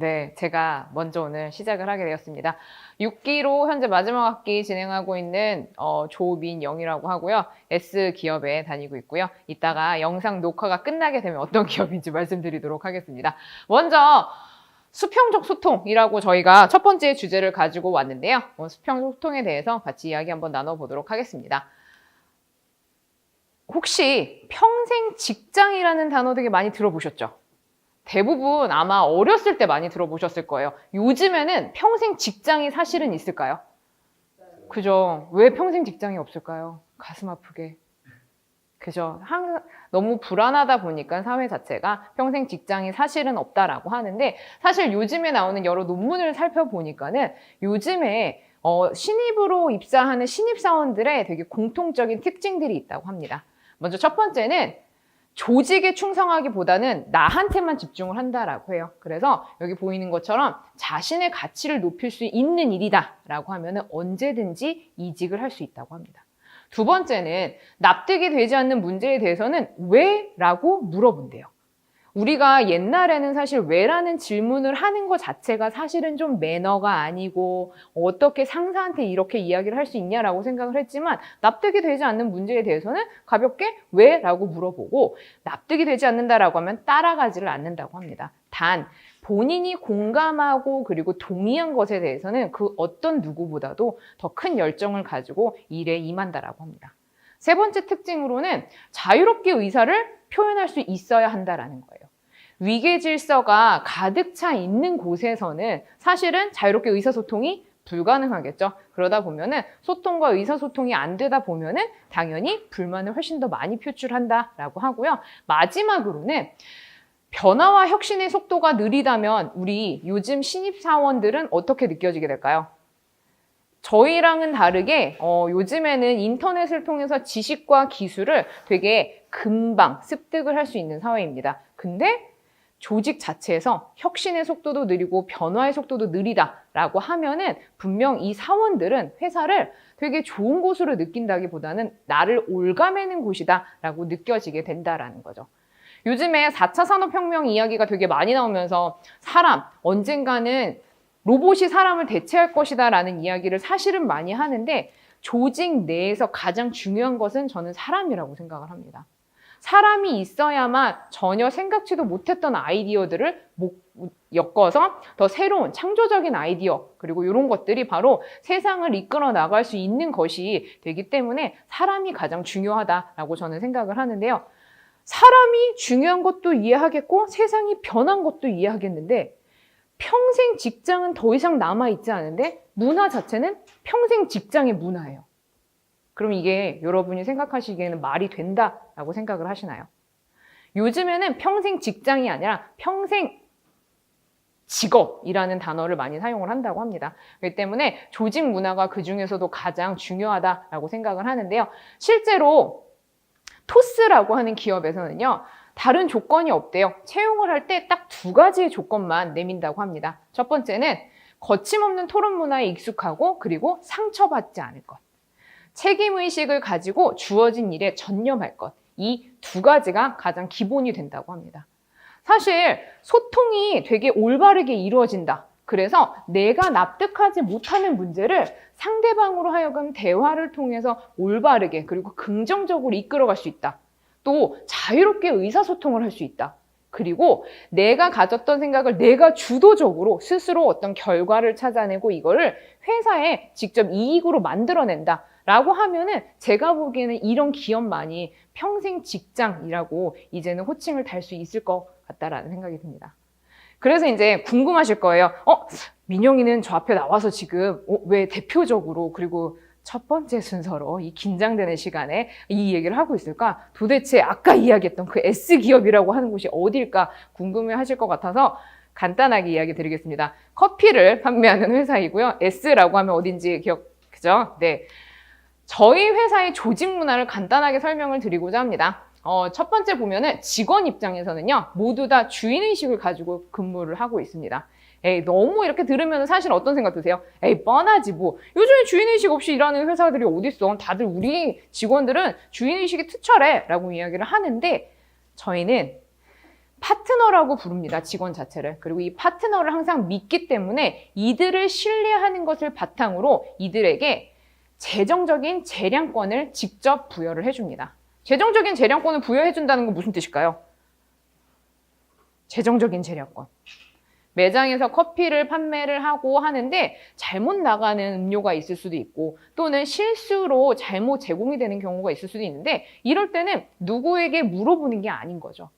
네, 제가 먼저 오늘 시작을 하게 되었습니다. 6기로 현재 마지막 학기 진행하고 있는 조민영이라고 하고요. S기업에 다니고 있고요. 이따가 영상 녹화가 끝나게 되면 어떤 기업인지 말씀드리도록 하겠습니다. 먼저 수평적 소통이라고 저희가 첫 번째 주제를 가지고 왔는데요. 수평적 소통에 대해서 같이 이야기 한번 나눠보도록 하겠습니다. 혹시 평생 직장이라는 단어 되게 많이 들어보셨죠? 대부분 아마 어렸을 때 많이 들어보셨을 거예요. 요즘에는 평생 직장이 사실은 있을까요? 그죠? 왜 평생 직장이 없을까요? 가슴 아프게. 그죠? 너무 불안하다 보니까 사회 자체가 평생 직장이 사실은 없다라고 하는데, 사실 요즘에 나오는 여러 논문을 살펴보니까는 요즘에 신입으로 입사하는 신입사원들의 되게 공통적인 특징들이 있다고 합니다. 먼저 첫 번째는 조직에 충성하기보다는 나한테만 집중을 한다라고 해요. 그래서 여기 보이는 것처럼 자신의 가치를 높일 수 있는 일이다라고 하면은 언제든지 이직을 할 수 있다고 합니다. 두 번째는 납득이 되지 않는 문제에 대해서는 왜? 라고 물어본대요. 우리가 옛날에는 사실 왜라는 질문을 하는 것 자체가 사실은 좀 매너가 아니고 어떻게 상사한테 이렇게 이야기를 할 수 있냐라고 생각을 했지만, 납득이 되지 않는 문제에 대해서는 가볍게 왜? 라고 물어보고, 납득이 되지 않는다라고 하면 따라가지를 않는다고 합니다. 단 본인이 공감하고 그리고 동의한 것에 대해서는 그 어떤 누구보다도 더 큰 열정을 가지고 일에 임한다라고 합니다. 세 번째 특징으로는 자유롭게 의사를 표현할 수 있어야 한다라는 거예요. 위계 질서가 가득 차 있는 곳에서는 사실은 자유롭게 의사소통이 불가능하겠죠. 그러다 보면은 소통과 의사소통이 안 되다 보면은 당연히 불만을 훨씬 더 많이 표출한다라고 하고요. 마지막으로는 변화와 혁신의 속도가 느리다면 우리 요즘 신입사원들은 어떻게 느껴지게 될까요? 저희랑은 다르게 요즘에는 인터넷을 통해서 지식과 기술을 되게 금방 습득을 할 수 있는 사회입니다. 근데 조직 자체에서 혁신의 속도도 느리고 변화의 속도도 느리다라고 하면은 분명 이 사원들은 회사를 되게 좋은 곳으로 느낀다기보다는 나를 올가매는 곳이다라고 느껴지게 된다라는 거죠. 요즘에 4차 산업혁명 이야기가 되게 많이 나오면서 언젠가는 로봇이 사람을 대체할 것이다 라는 이야기를 사실은 많이 하는데, 조직 내에서 가장 중요한 것은 저는 사람이라고 생각을 합니다. 사람이 있어야만 전혀 생각지도 못했던 아이디어들을 엮어서 더 새로운 창조적인 아이디어, 그리고 이런 것들이 바로 세상을 이끌어 나갈 수 있는 것이 되기 때문에 사람이 가장 중요하다라고 저는 생각을 하는데요. 사람이 중요한 것도 이해하겠고 세상이 변한 것도 이해하겠는데, 평생 직장은 더 이상 남아있지 않은데 문화 자체는 평생 직장의 문화예요. 그럼 이게 여러분이 생각하시기에는 말이 된다라고 생각을 하시나요? 요즘에는 평생 직장이 아니라 평생 직업이라는 단어를 많이 사용을 한다고 합니다. 그렇기 때문에 조직 문화가 그 중에서도 가장 중요하다라고 생각을 하는데요. 실제로 토스라고 하는 기업에서는요, 다른 조건이 없대요. 채용을 할 때 딱 2가지의 조건만 내민다고 합니다. 첫 번째는 거침없는 토론 문화에 익숙하고 그리고 상처받지 않을 것. 책임의식을 가지고 주어진 일에 전념할 것. 이 2가지가 가장 기본이 된다고 합니다. 사실 소통이 되게 올바르게 이루어진다. 그래서 내가 납득하지 못하는 문제를 상대방으로 하여금 대화를 통해서 올바르게 그리고 긍정적으로 이끌어갈 수 있다. 또 자유롭게 의사소통을 할 수 있다. 그리고 내가 가졌던 생각을 내가 주도적으로 스스로 어떤 결과를 찾아내고 이거를 회사에 직접 이익으로 만들어낸다 라고 하면은 제가 보기에는 이런 기업만이 평생 직장이라고 이제는 호칭을 달 수 있을 것 같다라는 생각이 듭니다. 그래서 이제 궁금하실 거예요. 민영이는 저 앞에 나와서 지금 왜 대표적으로 그리고 첫 번째 순서로 이 긴장되는 시간에 이 얘기를 하고 있을까? 도대체 아까 이야기했던 그 S기업이라고 하는 곳이 어딜까 궁금해 하실 것 같아서 간단하게 이야기 드리겠습니다. 커피를 판매하는 회사이고요. S라고 하면 어딘지 그죠? 네. 저희 회사의 조직 문화를 간단하게 설명을 드리고자 합니다. 첫 번째 보면은 직원 입장에서는요, 모두 다 주인의식을 가지고 근무를 하고 있습니다. 너무 이렇게 들으면 사실 어떤 생각 드세요? 뻔하지 뭐. 요즘에 주인의식 없이 일하는 회사들이 어딨어. 다들 우리 직원들은 주인의식이 투철해 라고 이야기를 하는데, 저희는 파트너라고 부릅니다. 직원 자체를. 그리고 이 파트너를 항상 믿기 때문에 이들을 신뢰하는 것을 바탕으로 이들에게 재정적인 재량권을 직접 부여를 해줍니다. 재정적인 재량권을 부여해준다는 건 무슨 뜻일까요? 재정적인 재량권. 매장에서 커피를 판매를 하고 하는데 잘못 나가는 음료가 있을 수도 있고 또는 실수로 잘못 제공이 되는 경우가 있을 수도 있는데 이럴 때는 누구에게 물어보는 게 아닌 거죠.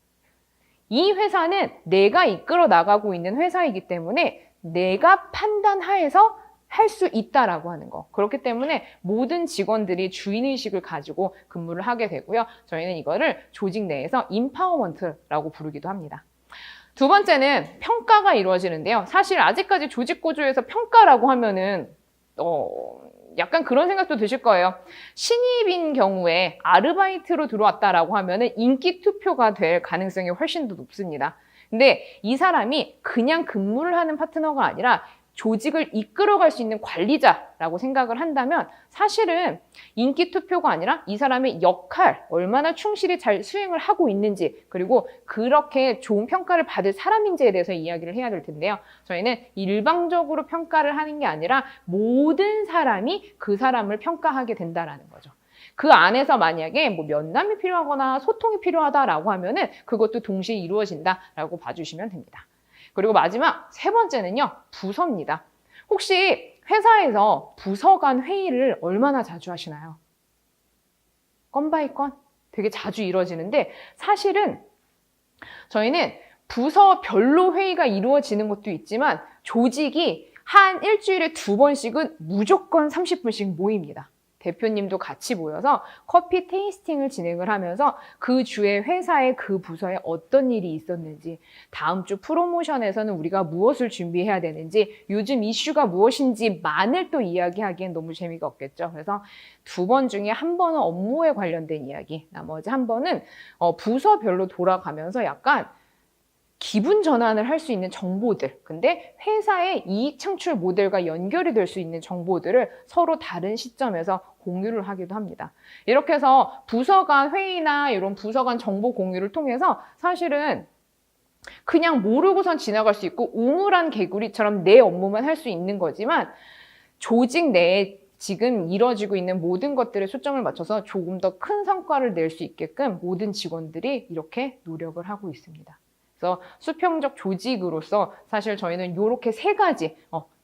이 회사는 내가 이끌어 나가고 있는 회사이기 때문에 내가 판단하에서 할 수 있다라고 하는 거. 그렇기 때문에 모든 직원들이 주인의식을 가지고 근무를 하게 되고요. 저희는 이거를 조직 내에서 임파워먼트라고 부르기도 합니다. 두 번째는 평가가 이루어지는데요. 사실 아직까지 조직 구조에서 평가라고 하면은 약간 그런 생각도 드실 거예요. 신입인 경우에 아르바이트로 들어왔다라고 하면은 인기 투표가 될 가능성이 훨씬 더 높습니다. 근데 이 사람이 그냥 근무를 하는 파트너가 아니라 조직을 이끌어갈 수 있는 관리자라고 생각을 한다면 사실은 인기 투표가 아니라 이 사람의 역할, 얼마나 충실히 잘 수행을 하고 있는지 그리고 그렇게 좋은 평가를 받을 사람인지에 대해서 이야기를 해야 될 텐데요. 저희는 일방적으로 평가를 하는 게 아니라 모든 사람이 그 사람을 평가하게 된다라는 거죠. 그 안에서 만약에 뭐 면담이 필요하거나 소통이 필요하다라고 하면은 그것도 동시에 이루어진다라고 봐주시면 됩니다. 그리고 마지막 세 번째는요, 부서입니다. 혹시 회사에서 부서 간 회의를 얼마나 자주 하시나요? 건 바이 건 되게 자주 이루어지는데 사실은 저희는 부서별로 회의가 이루어지는 것도 있지만 조직이 한 일주일에 2번씩은 무조건 30분씩 모입니다. 대표님도 같이 모여서 커피 테이스팅을 진행을 하면서 그 주에 회사의 그 부서에 어떤 일이 있었는지, 다음 주 프로모션에서는 우리가 무엇을 준비해야 되는지, 요즘 이슈가 무엇인지만을 또 이야기하기엔 너무 재미가 없겠죠. 그래서 2번 중에 한 번은 업무에 관련된 이야기, 나머지 한 번은 부서별로 돌아가면서 약간 기분 전환을 할 수 있는 정보들, 근데 회사의 이익 창출 모델과 연결이 될 수 있는 정보들을 서로 다른 시점에서 공유를 하기도 합니다. 이렇게 해서 부서 간 회의나 이런 부서 간 정보 공유를 통해서 사실은 그냥 모르고선 지나갈 수 있고 우물안 개구리처럼 내 업무만 할 수 있는 거지만 조직 내에 지금 이뤄지고 있는 모든 것들에 초점을 맞춰서 조금 더 큰 성과를 낼 수 있게끔 모든 직원들이 이렇게 노력을 하고 있습니다. 그래서 수평적 조직으로서 사실 저희는 이렇게 3가지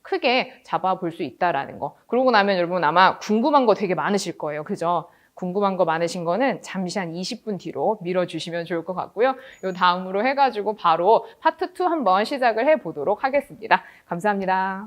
크게 잡아볼 수 있다라는 거. 그러고 나면 여러분 아마 궁금한 거 되게 많으실 거예요. 그죠? 궁금한 거 많으신 거는 잠시 한 20분 뒤로 밀어주시면 좋을 것 같고요. 요 다음으로 해가지고 바로 파트 2 한번 시작을 해보도록 하겠습니다. 감사합니다.